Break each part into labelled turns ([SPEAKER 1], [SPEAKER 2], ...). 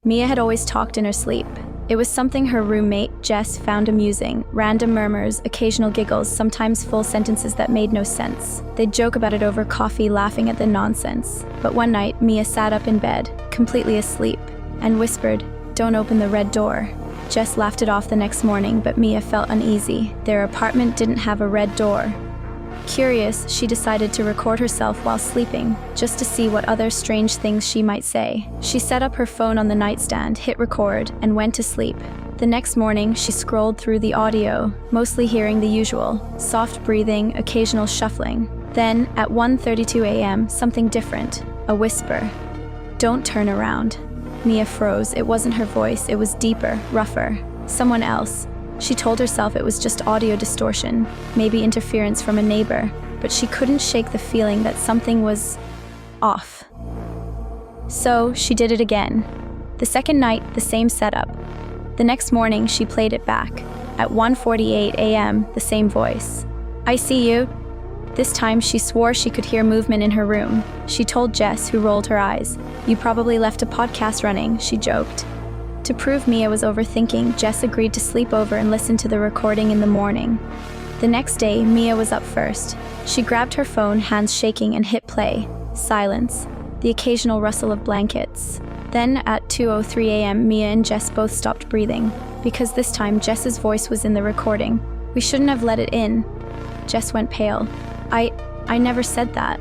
[SPEAKER 1] Mia had always talked in her sleep. It was something her roommate, Jess, found amusing. Random murmurs, occasional giggles, sometimes full sentences that made no sense. They'd joke about it over coffee, laughing at the nonsense. But one night, Mia sat up in bed, completely asleep, and whispered, "Don't open the red door." Jess laughed it off the next morning, but Mia felt uneasy. Their apartment didn't have a red door. Curious, she decided to record herself while sleeping, just to see what other strange things she might say. She set up her phone on the nightstand, hit record, and went to sleep. The next morning, she scrolled through the audio, mostly hearing the usual, soft breathing, occasional shuffling. Then, at 1:32 a.m., something different, a whisper. "Don't turn around." Mia froze. It wasn't her voice, it was deeper, rougher. Someone else. She told herself it was just audio distortion, maybe interference from a neighbor, but she couldn't shake the feeling that something was off. So she did it again. The second night, the same setup. The next morning, she played it back. At 1:48 a.m., the same voice. "I see you." This time, she swore she could hear movement in her room. She told Jess, who rolled her eyes. "You probably left a podcast running," she joked. To prove Mia was overthinking, Jess agreed to sleep over and listen to the recording in the morning. The next day, Mia was up first. She grabbed her phone, hands shaking, and hit play. Silence. The occasional rustle of blankets. Then, at 2:03 a.m., Mia and Jess both stopped breathing, because this time Jess's voice was in the recording. "We shouldn't have let it in." Jess went pale. I never said that."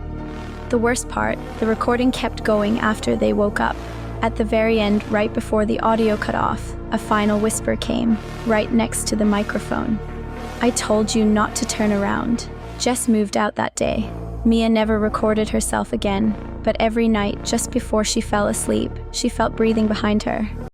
[SPEAKER 1] The worst part, the recording kept going after they woke up. At the very end, right before the audio cut off, a final whisper came, right next to the microphone. "I told you not to turn around." Jess moved out that day. Mia never recorded herself again, but every night, just before she fell asleep, she felt breathing behind her.